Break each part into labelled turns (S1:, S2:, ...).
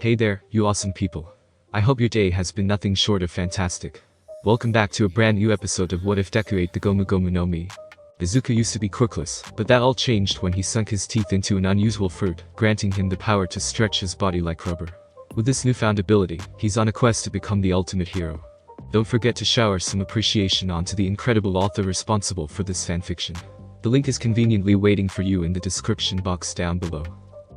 S1: Hey there, you awesome people. I hope your day has been nothing short of fantastic. Welcome back to a brand new episode of What If Deku ate the Gomu Gomu no Mi. Izuku used to be quirkless, but that all changed when he sunk his teeth into an unusual fruit, granting him the power to stretch his body like rubber. With this newfound ability, he's on a quest to become the ultimate hero. Don't forget to shower some appreciation onto the incredible author responsible for this fanfiction. The link is conveniently waiting for you in the description box down below.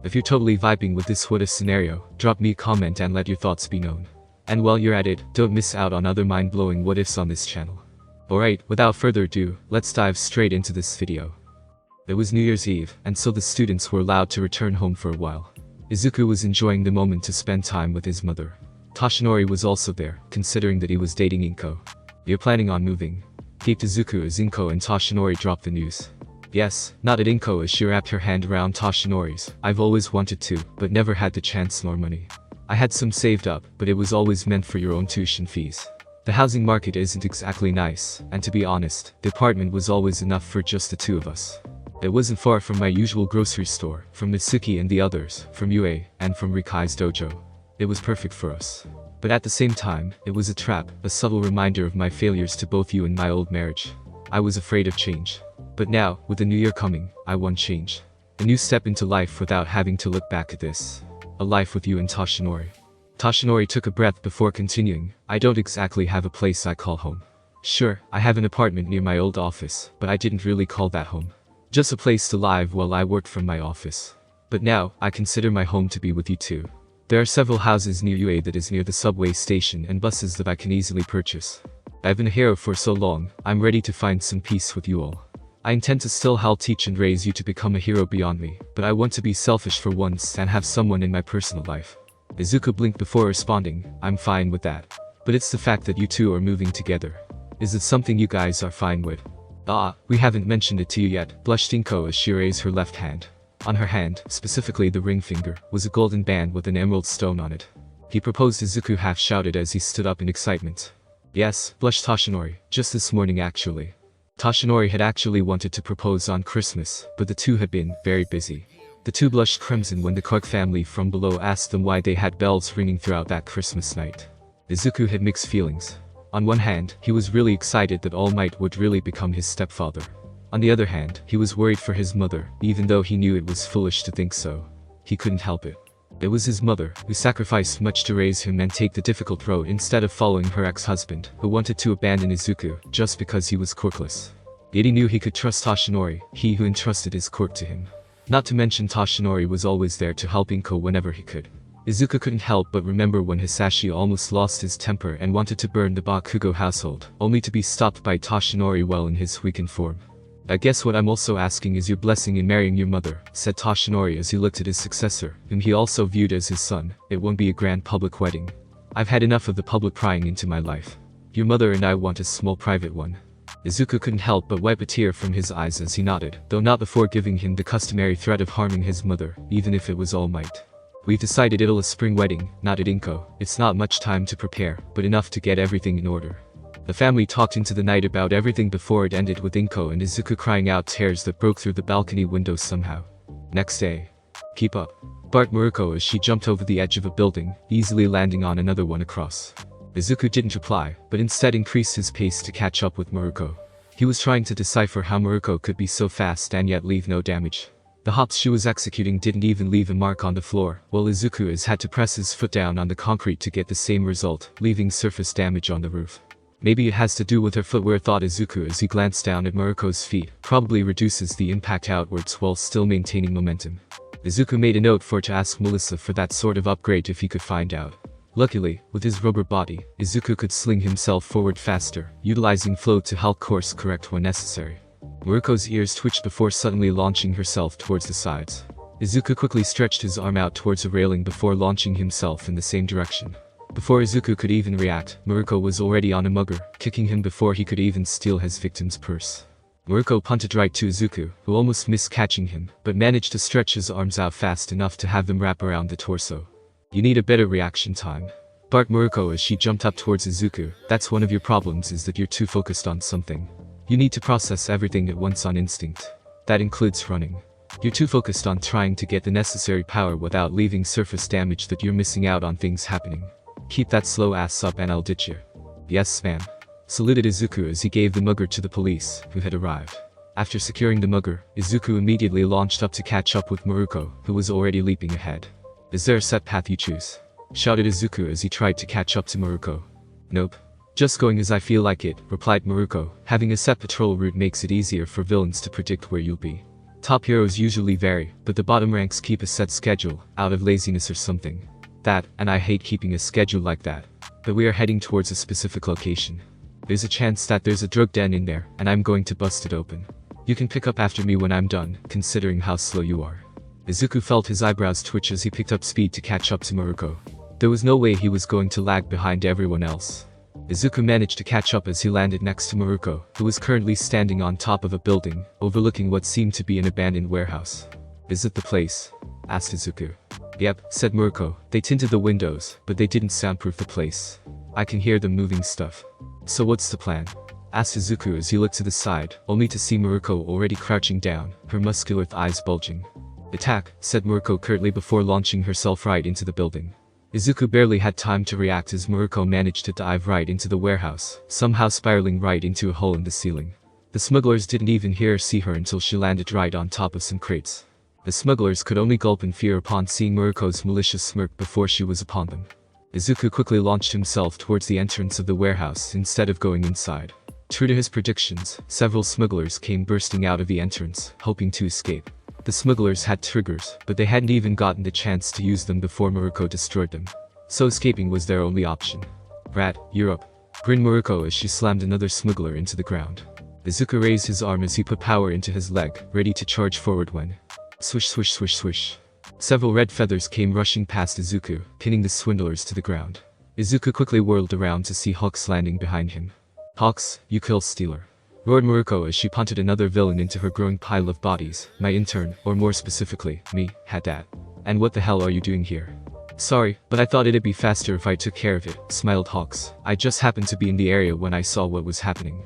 S1: If you're totally vibing with this what if scenario, drop me a comment and let your thoughts be known. And while you're at it, don't miss out on other mind-blowing what ifs on this channel. Alright, without further ado, let's dive straight into this video. It was New Year's Eve, and so the students were allowed to return home for a while. Izuku was enjoying the moment to spend time with his mother. Toshinori was also there, considering that he was dating Inko. "You're planning on moving?" Peeped Izuku as Inko and Toshinori dropped the news. "Yes," nodded Inko as she wrapped her hand around Toshinori's. "I've always wanted to, but never had the chance nor money. I had some saved up, but it was always meant for your own tuition fees. The housing market isn't exactly nice, and to be honest, the apartment was always enough for just the two of us. It wasn't far from my usual grocery store, from Mitsuki and the others, from Yue, and from Rikai's dojo. It was perfect for us. But at the same time, it was a trap, a subtle reminder of my failures to both you and my old marriage. I was afraid of change. But now, with the new year coming, I want change. A new step into life without having to look back at this. A life with you and Toshinori." Toshinori took a breath before continuing, "I don't exactly have a place I call home. Sure, I have an apartment near my old office, but I didn't really call that home. Just a place to live while I worked from my office. But now, I consider my home to be with you too. There are several houses near UA that is near the subway station and buses that I can easily purchase. I've been a hero for so long, I'm ready to find some peace with you all. I intend to still help teach and raise you to become a hero beyond me, but I want to be selfish for once and have someone in my personal life." Izuku blinked before responding, "I'm fine with that. But it's the fact that you two are moving together. Is it something you guys are fine with?" "Ah, we haven't mentioned it to you yet," blushed Inko as she raised her left hand. On her hand, specifically the ring finger, was a golden band with an emerald stone on it. "He proposed," Izuku half shouted as he stood up in excitement. "Yes," blushed Toshinori, "just this morning actually." Toshinori had actually wanted to propose on Christmas, but the two had been very busy. The two blushed crimson when the Quirk family from below asked them why they had bells ringing throughout that Christmas night. Izuku had mixed feelings. On one hand, he was really excited that All Might would really become his stepfather. On the other hand, he was worried for his mother, even though he knew it was foolish to think so. He couldn't help it. It was his mother, who sacrificed much to raise him and take the difficult road instead of following her ex-husband, who wanted to abandon Izuku, just because he was quirkless. Yet he knew he could trust Toshinori, he who entrusted his quirk to him. Not to mention Toshinori was always there to help Inko whenever he could. Izuku couldn't help but remember when Hisashi almost lost his temper and wanted to burn the Bakugo household, only to be stopped by Toshinori well in his weakened form. "I guess what I'm also asking is your blessing in marrying your mother," said Toshinori as he looked at his successor, whom he also viewed as his son. "It won't be a grand public wedding. I've had enough of the public prying into my life. Your mother and I want a small private one." Izuku couldn't help but wipe a tear from his eyes as he nodded, though not before giving him the customary threat of harming his mother, even if it was All Might. "We've decided it'll a spring wedding," nodded Inko. "It's not much time to prepare, but enough to get everything in order." The family talked into the night about everything before it ended with Inko and Izuku crying out tears that broke through the balcony windows somehow. Next day. "Keep up," barked Maruko as she jumped over the edge of a building, easily landing on another one across. Izuku didn't reply, but instead increased his pace to catch up with Maruko. He was trying to decipher how Maruko could be so fast and yet leave no damage. The hops she was executing didn't even leave a mark on the floor, while Izuku has had to press his foot down on the concrete to get the same result, leaving surface damage on the roof. "Maybe it has to do with her footwear," thought Izuku as he glanced down at Maruko's feet, "probably reduces the impact outwards while still maintaining momentum." Izuku made a note for to ask Melissa for that sort of upgrade if he could find out. Luckily, with his rubber body, Izuku could sling himself forward faster, utilizing flow to help course correct when necessary. Maruko's ears twitched before suddenly launching herself towards the sides. Izuku quickly stretched his arm out towards a railing before launching himself in the same direction. Before Izuku could even react, Maruko was already on a mugger, kicking him before he could even steal his victim's purse. Maruko punted right to Izuku, who almost missed catching him, but managed to stretch his arms out fast enough to have them wrap around the torso. "You need a better reaction time," barked Maruko as she jumped up towards Izuku. "That's one of your problems, is that you're too focused on something. You need to process everything at once on instinct. That includes running." You're too focused on trying to get the necessary power without leaving surface damage that you're missing out on things happening. Keep that slow ass up and I'll ditch you. Yes, ma'am. Saluted Izuku as he gave the mugger to the police, who had arrived. After securing the mugger, Izuku immediately launched up to catch up with Maruko, who was already leaping ahead. Is there a set path you choose? Shouted Izuku as he tried to catch up to Maruko. Nope. Just going as I feel like it, replied Maruko. Having a set patrol route makes it easier for villains to predict where you'll be. Top heroes usually vary, but the bottom ranks keep a set schedule, out of laziness or something. That, and I hate keeping a schedule like that. But we are heading towards a specific location. There's a chance that there's a drug den in there, and I'm going to bust it open. You can pick up after me when I'm done, considering how slow you are. Izuku felt his eyebrows twitch as he picked up speed to catch up to Maruko. There was no way he was going to lag behind everyone else. Izuku managed to catch up as he landed next to Maruko, who was currently standing on top of a building, overlooking what seemed to be an abandoned warehouse. Is it the place? Asked Izuku. Yep, said Maruko. They tinted the windows, but they didn't soundproof the place. I can hear them moving stuff. So what's the plan? Asked Izuku as he looked to the side, only to see Maruko already crouching down, her muscular thighs bulging. Attack, said Maruko curtly before launching herself right into the building. Izuku barely had time to react as Maruko managed to dive right into the warehouse, somehow spiraling right into a hole in the ceiling. The smugglers didn't even hear or see her until she landed right on top of some crates. The smugglers could only gulp in fear upon seeing Maruko's malicious smirk before she was upon them. Izuku quickly launched himself towards the entrance of the warehouse instead of going inside. True to his predictions, several smugglers came bursting out of the entrance, hoping to escape. The smugglers had triggers, but they hadn't even gotten the chance to use them before Maruko destroyed them. So escaping was their only option. Rat, you're up. Grinned Maruko as she slammed another smuggler into the ground. Izuku raised his arm as he put power into his leg, ready to charge forward when... Swish swish swish swish. Several red feathers came rushing past Izuku, pinning the swindlers to the ground. Izuku quickly whirled around to see Hawks landing behind him. Hawks, you kill stealer. Roared Maruko as she punted another villain into her growing pile of bodies, my intern, or more specifically, me, had that. And what the hell are you doing here? Sorry, but I thought it'd be faster if I took care of it, smiled Hawks. I just happened to be in the area when I saw what was happening.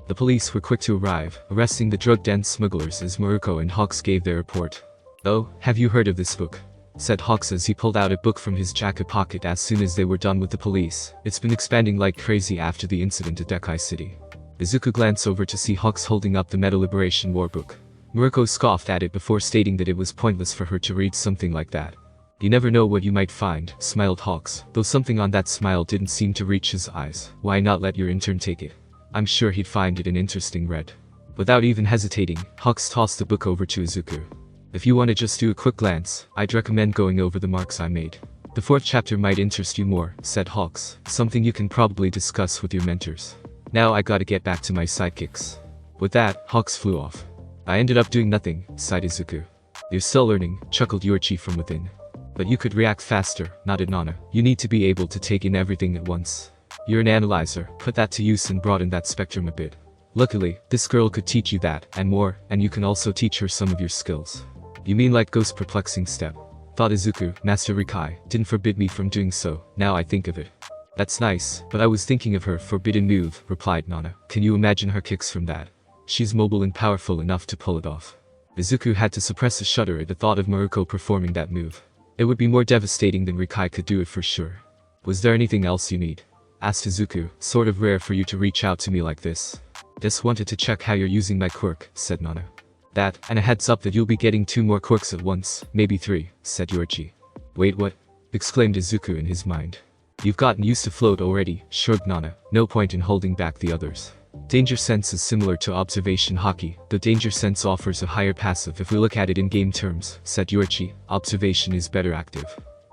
S1: The police were quick to arrive, arresting the drug den smugglers as Maruko and Hawks gave their report. Oh, have you heard of this book? Said Hawks as he pulled out a book from his jacket pocket as soon as they were done with the police. It's been expanding like crazy after the incident at Dekai City. Izuku glanced over to see Hawks holding up the Metal Liberation War book. Maruko scoffed at it before stating that it was pointless for her to read something like that. You never know what you might find, smiled Hawks, though something on that smile didn't seem to reach his eyes. Why not let your intern take it? I'm sure he'd find it an interesting read. Without even hesitating, Hawks tossed the book over to Izuku. If you want to just do a quick glance, I'd recommend going over the marks I made. The fourth chapter might interest you more, said Hawks, something you can probably discuss with your mentors. Now I gotta get back to my sidekicks. With that, Hawks flew off. I ended up doing nothing, sighed Izuku. You're still learning, chuckled Yorchi from within. But you could react faster, nodded Nana. You need to be able to take in everything at once. You're an analyzer, put that to use and broaden that spectrum a bit. Luckily, this girl could teach you that, and more, and you can also teach her some of your skills. You mean like Ghost's perplexing step? Thought Izuku, Master Rikai, didn't forbid me from doing so, now I think of it. That's nice, but I was thinking of her forbidden move, replied Nana. Can you imagine her kicks from that? She's mobile and powerful enough to pull it off. Izuku had to suppress a shudder at the thought of Maruko performing that move. It would be more devastating than Rikai could do it for sure. Was there anything else you need? Asked Izuku, sort of rare for you to reach out to me like this. Just wanted to check how you're using my quirk, said Nana. That, and a heads up that you'll be getting 2 more quirks at once, maybe 3, said Yorchi. Wait, what? Exclaimed Izuku in his mind. You've gotten used to float already, shrugged Nana, no point in holding back the others. Danger Sense is similar to Observation Hockey, though Danger Sense offers a higher passive if we look at it in game terms, said Yorchi. Observation is better active.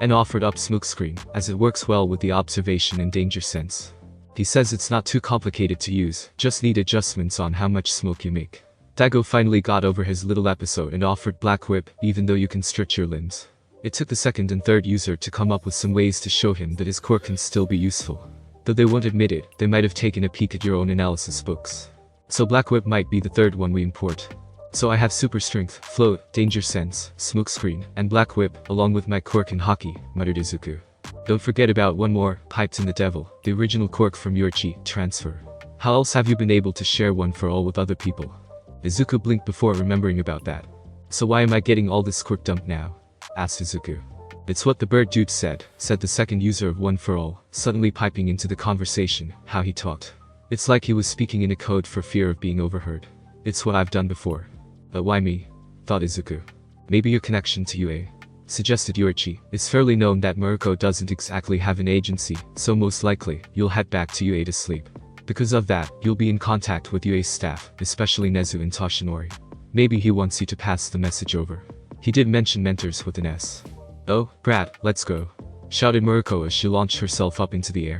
S1: And offered up Smokescreen, as it works well with the Observation and Danger Sense. He says it's not too complicated to use, just need adjustments on how much smoke you make. Daigo finally got over his little episode and offered Black Whip, even though you can stretch your limbs. It took the second and third user to come up with some ways to show him that his quirk can still be useful. Though they won't admit it, they might have taken a peek at your own analysis books. So Black Whip might be the third one we import. So I have Super Strength, Float, Danger Sense, Smokescreen, and Black Whip, along with my quirk and Hockey, muttered Izuku. Don't forget about one more, piped in the devil, the original quirk from Yorchi, Transfer. How else have you been able to share one for all with other people? Izuku blinked before remembering about that. So why am I getting all this quirk dump now? Asked Izuku. It's what the bird dude said the second user of One for All, suddenly piping into the conversation, how he talked. It's like he was speaking in a code for fear of being overheard. It's what I've done before. But why me? Thought Izuku. Maybe your connection to UA, suggested Yuichi. It's fairly known that Murako doesn't exactly have an agency, so most likely, you'll head back to UA to sleep. Because of that, you'll be in contact with UA's staff, especially Nezu and Toshinori. Maybe he wants you to pass the message over. He did mention mentors with an S. Oh, brat, let's go, shouted Murako as she launched herself up into the air.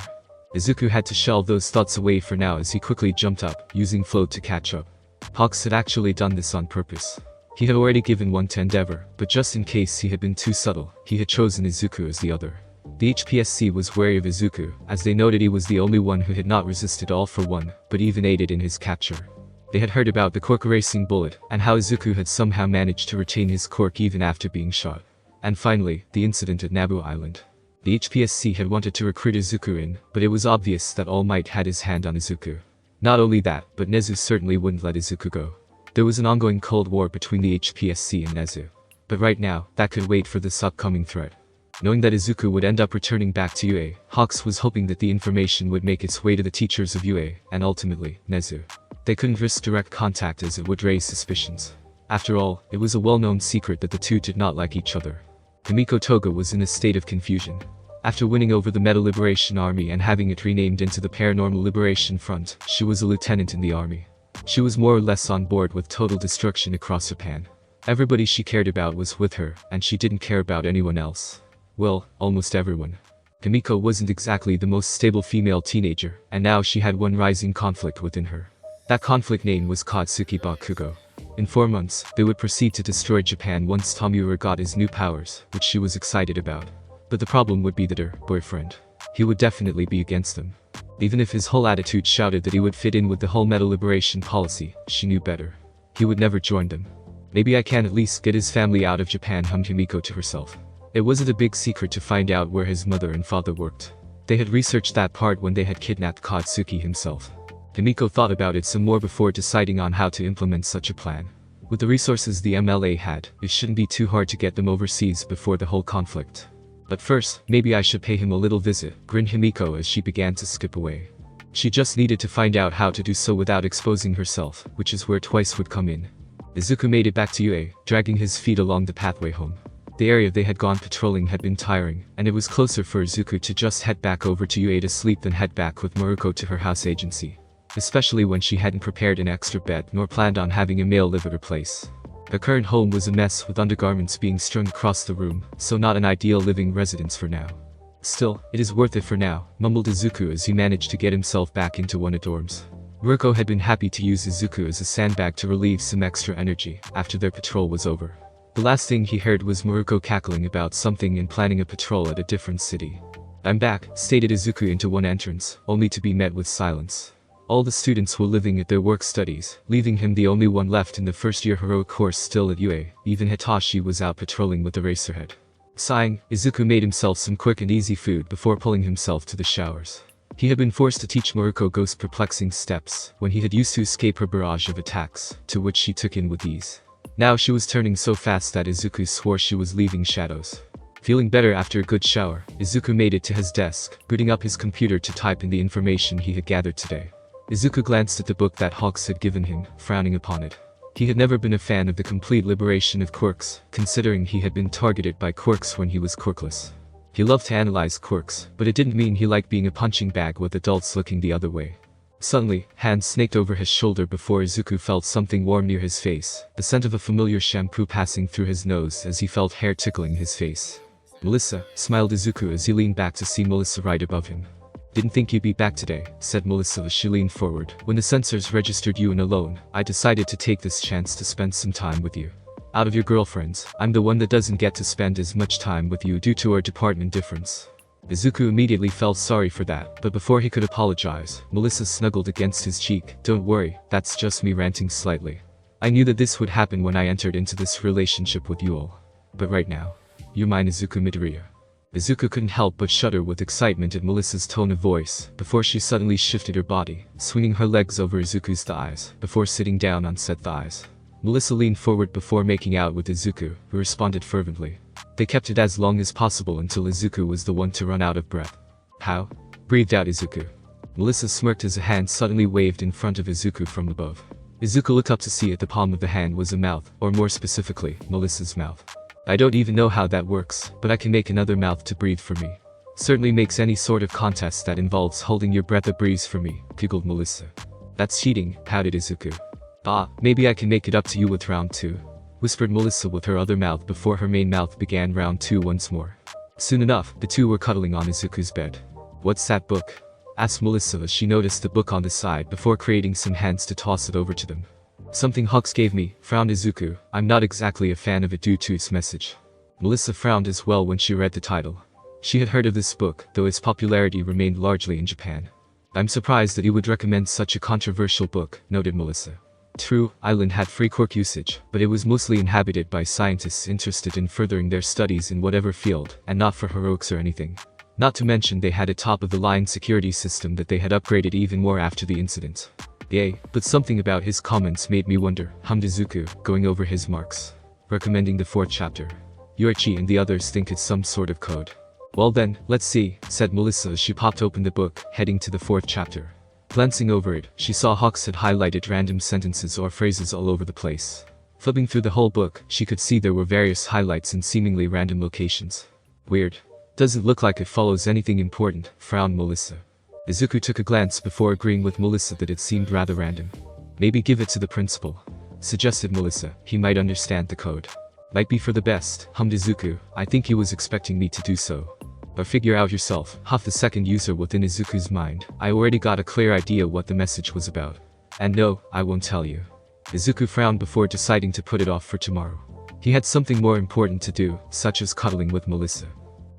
S1: Izuku had to shelve those thoughts away for now as he quickly jumped up, using float to catch up. Hawks had actually done this on purpose. He had already given one to Endeavor, but just in case he had been too subtle, he had chosen Izuku as the other. The HPSC was wary of Izuku, as they noted he was the only one who had not resisted all for one, but even aided in his capture. They had heard about the Quirk racing bullet, and how Izuku had somehow managed to retain his quirk even after being shot. And finally, the incident at Nabu Island. The HPSC had wanted to recruit Izuku in, but it was obvious that All Might had his hand on Izuku. Not only that, but Nezu certainly wouldn't let Izuku go. There was an ongoing cold war between the HPSC and Nezu. But right now, that could wait for this upcoming threat. Knowing that Izuku would end up returning back to UA, Hawks was hoping that the information would make its way to the teachers of UA, and ultimately, Nezu. They couldn't risk direct contact as it would raise suspicions. After all, it was a well-known secret that the two did not like each other. Kamiko Toga was in a state of confusion. After winning over the Meta Liberation Army and having it renamed into the Paranormal Liberation Front, she was a lieutenant in the army. She was more or less on board with total destruction across Japan. Everybody she cared about was with her, and she didn't care about anyone else. Well, almost everyone. Kamiko wasn't exactly the most stable female teenager, and now she had one rising conflict within her. That conflict name was Katsuki Bakugo. In 4 months, they would proceed to destroy Japan once Tomiura got his new powers, which she was excited about. But the problem would be that her boyfriend. He would definitely be against them. Even if his whole attitude shouted that he would fit in with the whole Meta Liberation policy, she knew better. He would never join them. Maybe I can at least get his family out of Japan, hummed Himiko to herself. It wasn't a big secret to find out where his mother and father worked. They had researched that part when they had kidnapped Katsuki himself. Himiko thought about it some more before deciding on how to implement such a plan. With the resources the MLA had, it shouldn't be too hard to get them overseas before the whole conflict. But first, maybe I should pay him a little visit, grinned Himiko as she began to skip away. She just needed to find out how to do so without exposing herself, which is where Twice would come in. Izuku made it back to UA, dragging his feet along the pathway home. The area they had gone patrolling had been tiring, and it was closer for Izuku to just head back over to UA to sleep than head back with Murako to her house agency. Especially when she hadn't prepared an extra bed nor planned on having a male live at her place. Her current home was a mess with undergarments being strung across the room, so not an ideal living residence for now. Still, it is worth it for now, mumbled Izuku as he managed to get himself back into one of the dorms. Murako had been happy to use Izuku as a sandbag to relieve some extra energy after their patrol was over. The last thing he heard was Murako cackling about something and planning a patrol at a different city. I'm back, stated Izuku into one entrance, only to be met with silence. All the students were living at their work studies, leaving him the only one left in the first-year heroic course still at UA. Even Hitachi was out patrolling with the Racerhead. Sighing, Izuku made himself some quick and easy food before pulling himself to the showers. He had been forced to teach Murako Ghost's perplexing steps, when he had used to escape her barrage of attacks, to which she took in with ease. Now she was turning so fast that Izuku swore she was leaving shadows. Feeling better after a good shower, Izuku made it to his desk, booting up his computer to type in the information he had gathered today. Izuku glanced at the book that Hawks had given him, frowning upon it. He had never been a fan of the complete liberation of quirks, considering he had been targeted by quirks when he was quirkless. He loved to analyze quirks, but it didn't mean he liked being a punching bag with adults looking the other way. Suddenly, hands snaked over his shoulder before Izuku felt something warm near his face, the scent of a familiar shampoo passing through his nose as he felt hair tickling his face. Melissa, smiled Izuku as he leaned back to see Melissa right above him. Didn't think you'd be back today, said Melissa as she leaned forward. When the sensors registered you in alone, I decided to take this chance to spend some time with you. Out of your girlfriends, I'm the one that doesn't get to spend as much time with you due to our department difference. Izuku immediately felt sorry for that, but before he could apologize, Melissa snuggled against his cheek. Don't worry, that's just me ranting slightly. I knew that this would happen when I entered into this relationship with you all. But right now, you're mine, Izuku Midoriya. Izuku couldn't help but shudder with excitement at Melissa's tone of voice, before she suddenly shifted her body, swinging her legs over Izuku's thighs, before sitting down on said thighs. Melissa leaned forward before making out with Izuku, who responded fervently. They kept it as long as possible until Izuku was the one to run out of breath. How? Breathed out Izuku. Melissa smirked as a hand suddenly waved in front of Izuku from above. Izuku looked up to see at the palm of the hand was a mouth, or more specifically, Melissa's mouth. I don't even know how that works, but I can make another mouth to breathe for me. Certainly makes any sort of contest that involves holding your breath a breeze for me, giggled Melissa. That's cheating, pouted Izuku. Ah, maybe I can make it up to you with round 2. Whispered Melissa with her other mouth before her main mouth began round 2 once more. Soon enough, the two were cuddling on Izuku's bed. What's that book? Asked Melissa as she noticed the book on the side before creating some hands to toss it over to them. Something Hux gave me, frowned Izuku. I'm not exactly a fan of it due to its message. Melissa frowned as well when she read the title. She had heard of this book, though its popularity remained largely in Japan. I'm surprised that you would recommend such a controversial book, noted Melissa. True, Island had free quirk usage, but it was mostly inhabited by scientists interested in furthering their studies in whatever field, and not for heroics or anything. Not to mention they had a top-of-the-line security system that they had upgraded even more after the incident. Yay, but something about his comments made me wonder, hummed Izuku, going over his marks. Recommending the 4th chapter. Yuichi and the others think it's some sort of code. Well then, let's see, said Melissa as she popped open the book, heading to the 4th chapter. Glancing over it, she saw Hux had highlighted random sentences or phrases all over the place. Flipping through the whole book, she could see there were various highlights in seemingly random locations. Weird. Doesn't look like it follows anything important, frowned Melissa. Izuku took a glance before agreeing with Melissa that it seemed rather random. Maybe give it to the principal, suggested Melissa. He might understand the code. Might be for the best, hummed Izuku. I think he was expecting me to do so. Or figure out yourself, huffed the second user within Izuku's mind. I already got a clear idea what the message was about. And no, I won't tell you. Izuku frowned before deciding to put it off for tomorrow. He had something more important to do, such as cuddling with Melissa.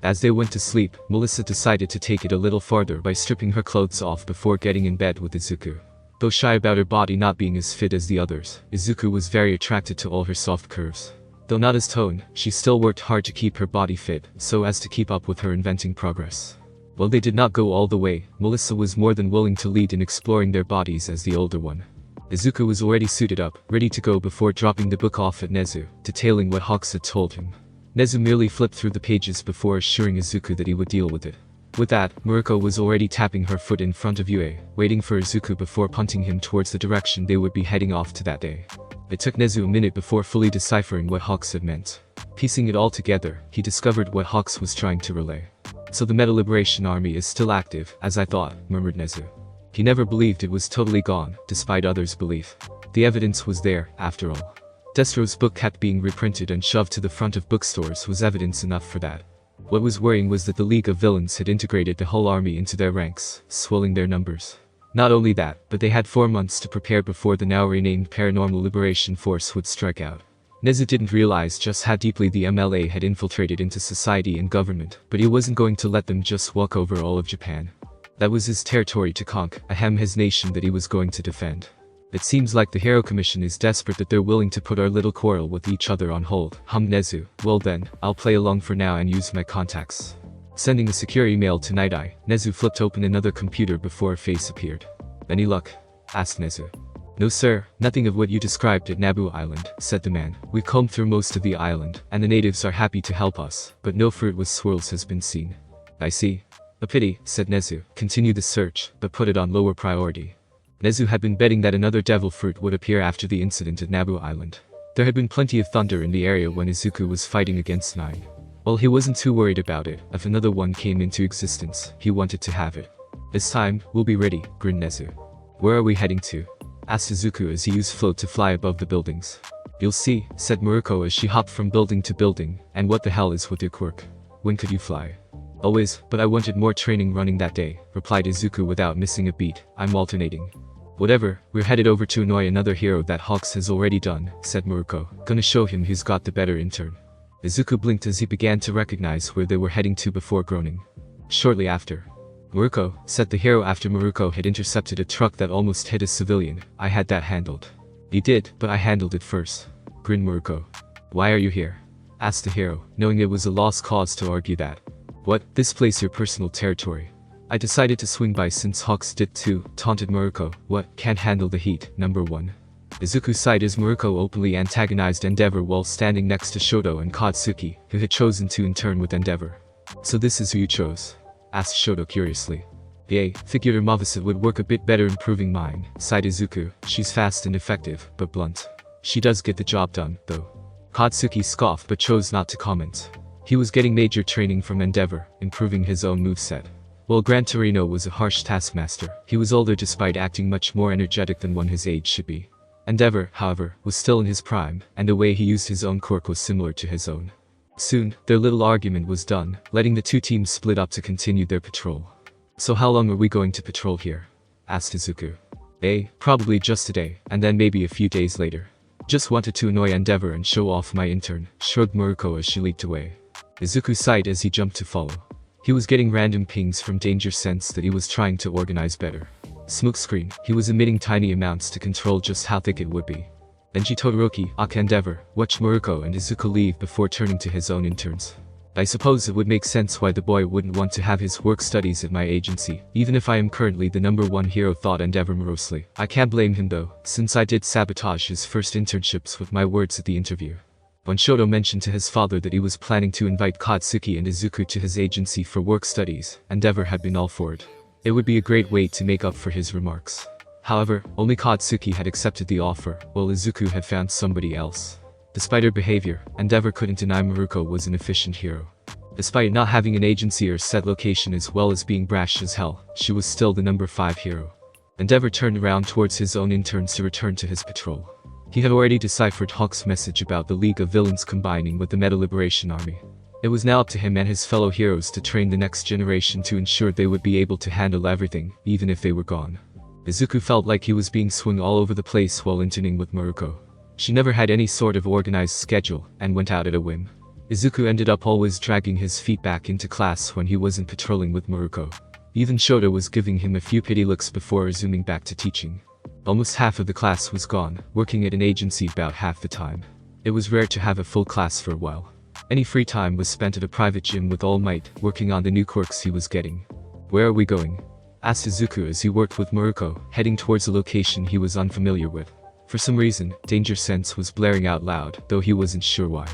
S1: As they went to sleep, Melissa decided to take it a little farther by stripping her clothes off before getting in bed with Izuku. Though shy about her body not being as fit as the others, Izuku was very attracted to all her soft curves. Though not as toned, she still worked hard to keep her body fit, so as to keep up with her inventing progress. While they did not go all the way, Melissa was more than willing to lead in exploring their bodies as the older one. Izuku was already suited up, ready to go before dropping the book off at Nezu, detailing what Hux had told him. Nezu merely flipped through the pages before assuring Izuku that he would deal with it. With that, Muriko was already tapping her foot in front of Yue, waiting for Izuku before punting him towards the direction they would be heading off to that day. It took Nezu a minute before fully deciphering what Hux had meant. Piecing it all together, he discovered what Hux was trying to relay. So the Meta Liberation Army is still active, as I thought, murmured Nezu. He never believed it was totally gone, despite others' belief. The evidence was there, after all. Destro's book kept being reprinted and shoved to the front of bookstores was evidence enough for that. What was worrying was that the League of Villains had integrated the whole army into their ranks, swelling their numbers. Not only that, but they had 4 months to prepare before the now renamed Paranormal Liberation Force would strike out. Nezu didn't realize just how deeply the MLA had infiltrated into society and government, but he wasn't going to let them just walk over all of Japan. That was his territory to conquer, his nation that he was going to defend. It seems like the Hero Commission is desperate that they're willing to put our little quarrel with each other on hold, hummed Nezu. Well then, I'll play along for now and use my contacts. Sending a secure email to Night Eye, Nezu flipped open another computer before a face appeared. Any luck? Asked Nezu. No sir, nothing of what you described at Naboo Island, said the man. We've combed through most of the island, and the natives are happy to help us, but no fruit with swirls has been seen. I see. A pity, said Nezu. Continue the search, but put it on lower priority. Nezu had been betting that another devil fruit would appear after the incident at Naboo Island. There had been plenty of thunder in the area when Izuku was fighting against 9. While he wasn't too worried about it, if another one came into existence, he wanted to have it. This time, we'll be ready, grinned Nezu. Where are we heading to? Asked Izuku as he used float to fly above the buildings. You'll see, said Muriko as she hopped from building to building. And what the hell is with your quirk? When could you fly? Always, but I wanted more training running that day, replied Izuku without missing a beat. I'm alternating. Whatever, we're headed over to annoy another hero that Hux has already done, said Muriko. Gonna show him who's got the better intern. Izuku blinked as he began to recognize where they were heading to before groaning. Shortly after. Muriko, said the hero after Muriko had intercepted a truck that almost hit a civilian. I had that handled. You did, but I handled it first. Grinned Muriko. Why are you here? Asked the hero, knowing it was a lost cause to argue that. What, this place your personal territory? I decided to swing by since Hux did too, taunted Muriko. What, can't handle the heat, number 1. Izuku sighed as Murako openly antagonized Endeavor while standing next to Shoto and Katsuki, who had chosen to intern with Endeavor. "So this is who you chose?" asked Shoto curiously. "Yeah, figured her Mavasa would work a bit better improving mine," sighed Izuku. "She's fast and effective, but blunt. She does get the job done, though." Katsuki scoffed but chose not to comment. He was getting major training from Endeavor, improving his own moveset. While Gran Torino was a harsh taskmaster, he was older despite acting much more energetic than one his age should be. Endeavor, however, was still in his prime, and the way he used his own quirk was similar to his own. Soon, their little argument was done, letting the two teams split up to continue their patrol. "So how long are we going to patrol here?" asked Izuku. Probably just today, and then maybe a few days later. Just wanted to annoy Endeavor and show off my intern," shrugged Murako as she leaped away. Izuku sighed as he jumped to follow. He was getting random pings from Danger Sense that he was trying to organize better. Smokescreen, he was emitting tiny amounts to control just how thick it would be. Denji Todoroki, Aka Endeavor, watched Murako and Izuku leave before turning to his own interns. "I suppose it would make sense why the boy wouldn't want to have his work studies at my agency, even if I am currently the #1 hero," thought Endeavor morosely. "I can't blame him though, since I did sabotage his first internships with my words at the interview." When Shoto mentioned to his father that he was planning to invite Katsuki and Izuku to his agency for work studies, Endeavor had been all for it. It would be a great way to make up for his remarks. However, only Katsuki had accepted the offer, while Izuku had found somebody else. Despite her behavior, Endeavor couldn't deny Murako was an efficient hero. Despite not having an agency or set location as well as being brash as hell, she was still the #5 hero. Endeavor turned around towards his own interns to return to his patrol. He had already deciphered Hawk's message about the League of Villains combining with the Meta Liberation Army. It was now up to him and his fellow heroes to train the next generation to ensure they would be able to handle everything, even if they were gone. Izuku felt like he was being swung all over the place while interning with Murako. She never had any sort of organized schedule, and went out at a whim. Izuku ended up always dragging his feet back into class when he wasn't patrolling with Murako. Even Shoto was giving him a few pity looks before resuming back to teaching. Almost half of the class was gone, working at an agency about half the time. It was rare to have a full class for a while. Any free time was spent at a private gym with All Might, working on the new quirks he was getting. "Where are we going?" asked Izuku as he worked with Murako, heading towards a location he was unfamiliar with. For some reason, Danger Sense was blaring out loud, though he wasn't sure why.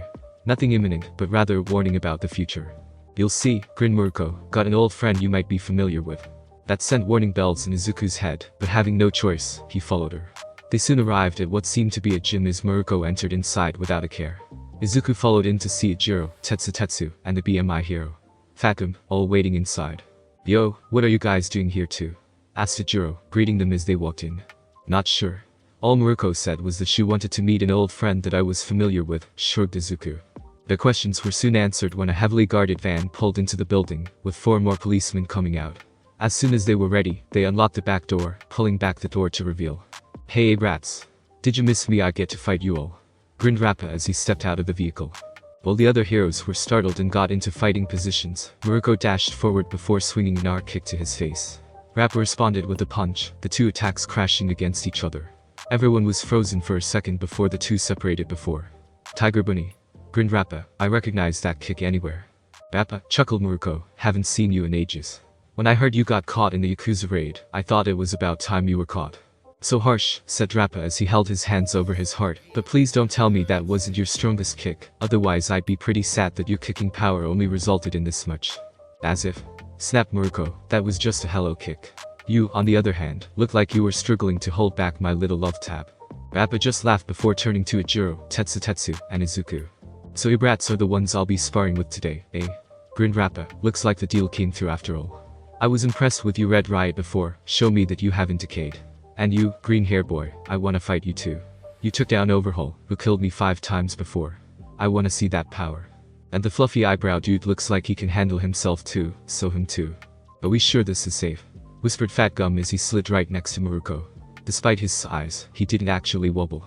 S1: Nothing imminent, but rather a warning about the future. "You'll see," grinned Murako, "got an old friend you might be familiar with." That sent warning bells in Izuku's head, but having no choice, he followed her. They soon arrived at what seemed to be a gym as Murako entered inside without a care. Izuku followed in to see Jiro, Tetsu, and the BMI hero. Fakum, all waiting inside. "Yo, what are you guys doing here too?" asked Jiro, greeting them as they walked in. "Not sure. All Murako said was that she wanted to meet an old friend that I was familiar with," shrugged Izuku. Their questions were soon answered when a heavily guarded van pulled into the building, with 4 more policemen coming out. As soon as they were ready, they unlocked the back door, pulling back the door to reveal. "Hey rats. Did you miss me? I get to fight you all," grinned Rappa as he stepped out of the vehicle. While the other heroes were startled and got into fighting positions, Murako dashed forward before swinging an arc kick to his face. Rappa responded with a punch, the two attacks crashing against each other. Everyone was frozen for a second before the two separated before. "Tiger Bunny," grinned Rappa, "I recognize that kick anywhere." "Rappa," chuckled Murako, "haven't seen you in ages. When I heard you got caught in the Yakuza raid, I thought it was about time you were caught." "So harsh," said Rappa as he held his hands over his heart, "but please don't tell me that wasn't your strongest kick, otherwise I'd be pretty sad that your kicking power only resulted in this much." "As if," snapped Murako, "that was just a hello kick. You, on the other hand, looked like you were struggling to hold back my little love tap." Rappa just laughed before turning to Jiro, Tetsu, and Izuku. "So you brats are the ones I'll be sparring with today, eh?" grinned Rappa, "Looks like the deal came through after all. I was impressed with you Red Riot before, show me that you haven't decayed. And you, green hair boy, I wanna fight you too. You took down Overhaul, who killed me 5 times before. I wanna see that power. And the fluffy eyebrow dude looks like he can handle himself too, so him too. Are we sure this is safe?" whispered Fat Gum as he slid right next to Murako. Despite his size, he didn't actually wobble.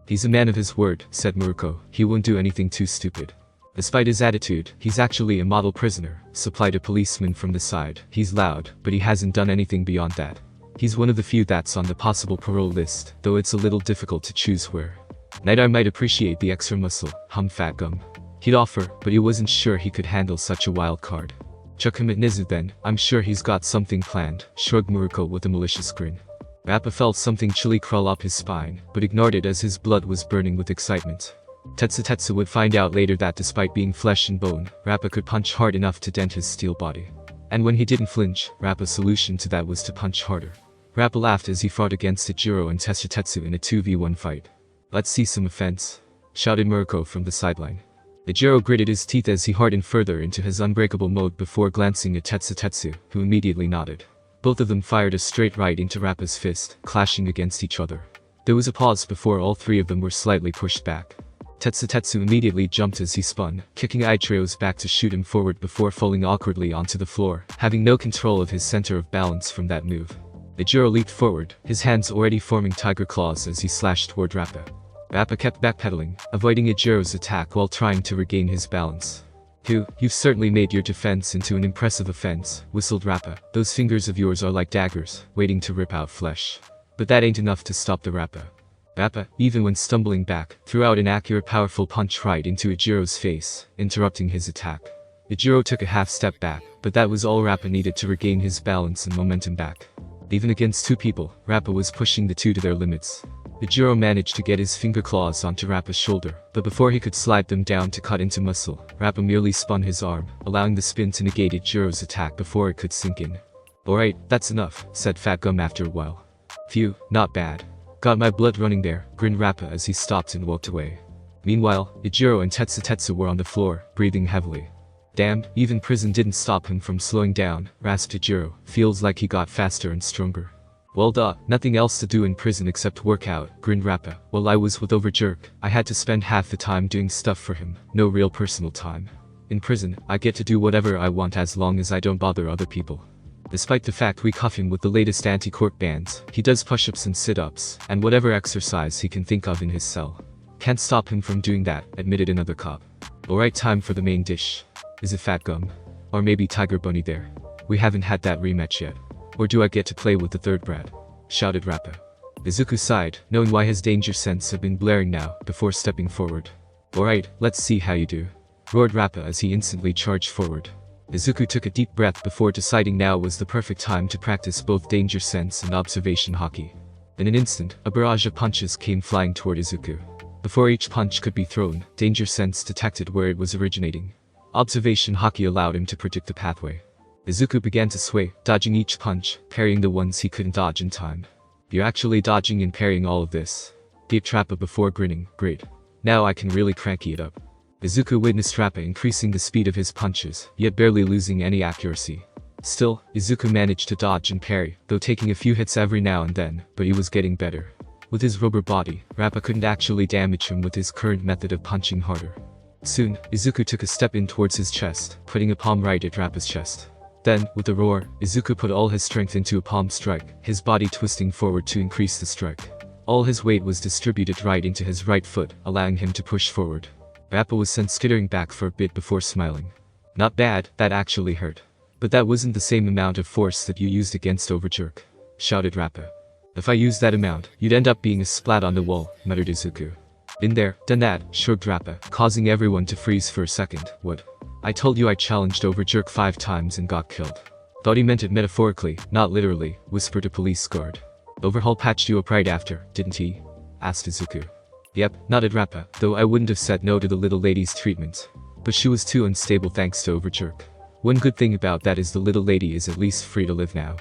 S1: "He's a man of his word," said Murako, "he won't do anything too stupid." Despite his attitude, he's actually a model prisoner, supplied a policeman from the side. "He's loud, but he hasn't done anything beyond that. He's one of the few that's on the possible parole list, though it's a little difficult to choose where." "Night might appreciate the extra muscle," hummed Fat Gum. He'd offer, but he wasn't sure he could handle such a wild card. "Chuck him at Nizu then, I'm sure he's got something planned," shrugged Murako with a malicious grin. Rappa felt something chilly crawl up his spine, but ignored it as his blood was burning with excitement. Tetsu would find out later that despite being flesh and bone, Rappa could punch hard enough to dent his steel body. And when he didn't flinch, Rappa's solution to that was to punch harder. Rappa laughed as he fought against Ijiro and Tetsu in a 2v1 fight. "Let's see some offense," shouted Murako from the sideline. Ijiro gritted his teeth as he hardened further into his unbreakable mode before glancing at Tetsu, who immediately nodded. Both of them fired a straight right into Rappa's fist, clashing against each other. There was a pause before all three of them were slightly pushed back. Tetsu immediately jumped as he spun, kicking Ichiro's back to shoot him forward before falling awkwardly onto the floor, having no control of his center of balance from that move. Ijiro leaped forward, his hands already forming tiger claws as he slashed toward Rappa. Rappa kept backpedaling, avoiding Ichiro's attack while trying to regain his balance. "You've certainly made your defense into an impressive offense," whistled Rappa. "Those fingers of yours are like daggers, waiting to rip out flesh. But that ain't enough to stop the Rappa." Rappa, even when stumbling back, threw out an accurate powerful punch right into Ichiro's face, interrupting his attack. Ijiro took a half step back, but that was all Rappa needed to regain his balance and momentum back. Even against two people, Rappa was pushing the two to their limits. Ijiro managed to get his finger claws onto Rappa's shoulder, but before he could slide them down to cut into muscle, Rappa merely spun his arm, allowing the spin to negate Ichiro's attack before it could sink in. "Alright, that's enough," said Fat Gum after a while. "Phew, not bad. Got my blood running there," grinned Rappa as he stopped and walked away. Meanwhile, Ijiro and Tetsu were on the floor, breathing heavily. "Damn, even prison didn't stop him from slowing down," rasped Ijiro. "Feels like he got faster and stronger." "Well duh, nothing else to do in prison except work out," grinned Rappa. "While I was with Overjerk, I had to spend half the time doing stuff for him, no real personal time. In prison, I get to do whatever I want as long as I don't bother other people. Despite the fact we cuff him with the latest anti-Quirk bans, he does push-ups and sit-ups, and whatever exercise he can think of in his cell. Can't stop him from doing that," admitted another cop. "Alright, time for the main dish. Is it Fat Gum? Or maybe Tiger Bunny there? We haven't had that rematch yet. Or do I get to play with the third brat?" shouted Rappa. Izuku sighed, knowing why his danger sense had been blaring now, before stepping forward. "Alright, let's see how you do," roared Rappa as he instantly charged forward. Izuku took a deep breath before deciding now was the perfect time to practice both danger sense and observation haki. In an instant, a barrage of punches came flying toward Izuku. Before each punch could be thrown, danger sense detected where it was originating. Observation haki allowed him to predict the pathway. Izuku began to sway, dodging each punch, parrying the ones he couldn't dodge in time. "You're actually dodging and parrying all of this?" gaped Rappa before grinning. "Great. Now I can really cranky it up." Izuku witnessed Rappa increasing the speed of his punches, yet barely losing any accuracy. Still, Izuku managed to dodge and parry, though taking a few hits every now and then, but he was getting better. With his rubber body, Rappa couldn't actually damage him with his current method of punching harder. Soon, Izuku took a step in towards his chest, putting a palm right at Rappa's chest. Then, with a roar, Izuku put all his strength into a palm strike, his body twisting forward to increase the strike. All his weight was distributed right into his right foot, allowing him to push forward. Rappa was sent skittering back for a bit before smiling. "Not bad, that actually hurt. But that wasn't the same amount of force that you used against Overjerk," shouted Rappa. "If I used that amount, you'd end up being a splat on the wall," muttered Izuku. "Been there, done that," shrugged Rappa, causing everyone to freeze for a second. "What? I told you I challenged Overjerk 5 times and got killed." "Thought he meant it metaphorically, not literally," whispered a police guard. "Overhaul patched you up right after, didn't he?" asked Izuku. "Yep," nodded Rappa, though I wouldn't have said no to the little lady's treatment. But she was too unstable thanks to Overjerk. One good thing about that is the little lady is at least free to live now.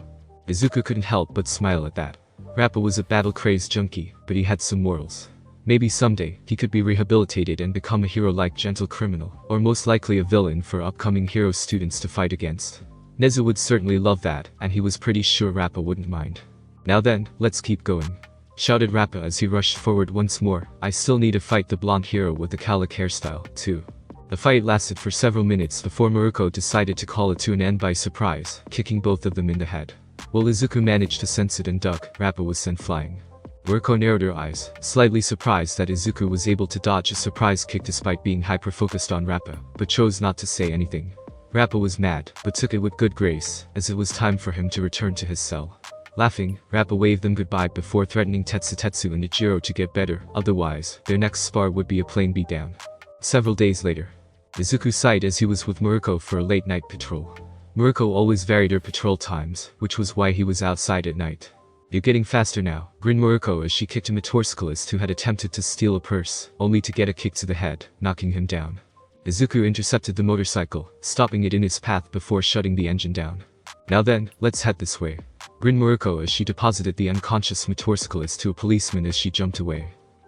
S1: Izuku couldn't help but smile at that. Rappa was a battle-crazed junkie, but he had some morals. Maybe someday, he could be rehabilitated and become a hero-like gentle criminal, or most likely a villain for upcoming hero students to fight against. Nezu would certainly love that, and he was pretty sure Rappa wouldn't mind. "Now then, let's keep going," shouted Rappa as he rushed forward once more. "I still need to fight the blonde hero with the cowlick hairstyle, too." The fight lasted for several minutes before Murako decided to call it to an end by surprise, kicking both of them in the head. While Izuku managed to sense it and duck, Rappa was sent flying. Murako narrowed her eyes, slightly surprised that Izuku was able to dodge a surprise kick despite being hyper-focused on Rappa, but chose not to say anything. Rappa was mad, but took it with good grace, as it was time for him to return to his cell. Laughing, Rappa waved them goodbye before threatening Tetsu and Ichiro to get better, otherwise, their next spar would be a plain beatdown. Several days later, Izuku sighed as he was with Murako for a late-night patrol. Murako always varied her patrol times, which was why he was outside at night. You're getting faster now, grinned Murako as she kicked a motorcyclist who had attempted to steal a purse, only to get a kick to the head, knocking him down. Izuku intercepted the motorcycle, stopping it in its path before shutting the engine down. Now then, let's head this way, grinned Murako as she deposited the unconscious motorcyclist to a policeman as she jumped away.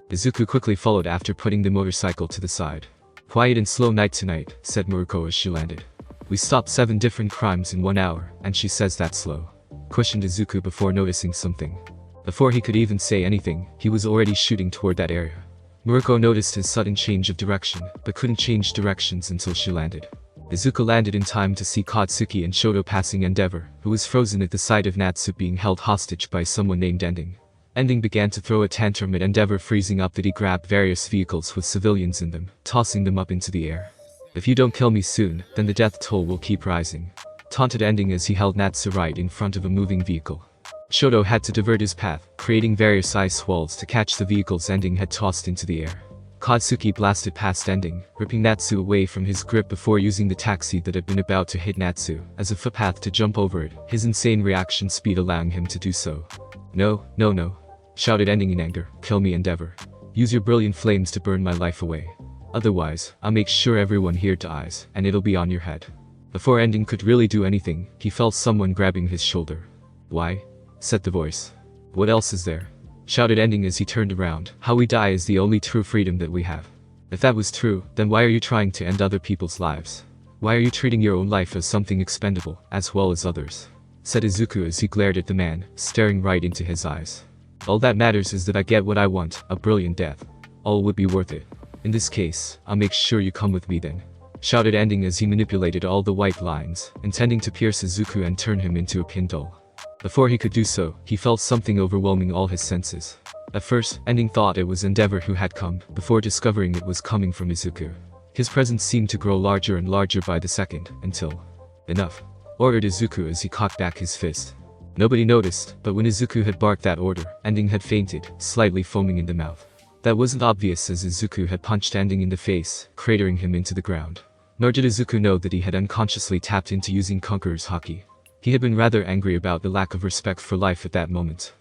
S1: Izuku quickly followed after putting the motorcycle to the side. Quiet and slow night tonight, said Murako as she landed. We stopped 7 different crimes in 1 hour, and she says that's slow, questioned Izuku before noticing something. Before he could even say anything, he was already shooting toward that area. Murako noticed his sudden change of direction, but couldn't change directions until she landed. Izuku landed in time to see Katsuki and Shoto passing Endeavor, who was frozen at the sight of Natsu being held hostage by someone named Ending. Ending began to throw a tantrum at Endeavor, freezing up that he grabbed various vehicles with civilians in them, tossing them up into the air. If you don't kill me soon, then the death toll will keep rising, taunted Ending as he held Natsu right in front of a moving vehicle. Shoto had to divert his path, creating various ice walls to catch the vehicles Ending had tossed into the air. Katsuki blasted past Ending, ripping Natsu away from his grip before using the taxi that had been about to hit Natsu as a footpath to jump over it, his insane reaction speed allowing him to do so. No, no, no, shouted Ending in anger, kill me Endeavor. Use your brilliant flames to burn my life away. Otherwise, I'll make sure everyone here dies, and it'll be on your head. Before Ending could really do anything, he felt someone grabbing his shoulder. Why? Said the voice. What else is there? Shouted Ending as he turned around. How we die is the only true freedom that we have. If that was true, then why are you trying to end other people's lives? Why are you treating your own life as something expendable, as well as others? Said Izuku as he glared at the man, staring right into his eyes. All that matters is that I get what I want, a brilliant death. All would be worth it. In this case, I'll make sure you come with me then. Shouted Ending as he manipulated all the white lines, intending to pierce Izuku and turn him into a pin doll. Before he could do so, he felt something overwhelming all his senses. At first, Ending thought it was Endeavor who had come, before discovering it was coming from Izuku. His presence seemed to grow larger and larger by the second, until... Enough, ordered Izuku as he cocked back his fist. Nobody noticed, but when Izuku had barked that order, Ending had fainted, slightly foaming in the mouth. That wasn't obvious as Izuku had punched Ending in the face, cratering him into the ground. Nor did Izuku know that he had unconsciously tapped into using Conqueror's Haki. He had been rather angry about the lack of respect for life at that moment.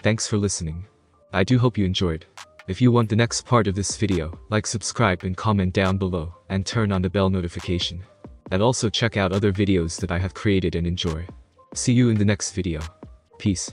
S1: Thanks for listening. I do hope you enjoyed. If you want the next part of this video, like, subscribe and comment down below, and turn on the bell notification. And also check out other videos that I have created and enjoy. See you in the next video. Peace.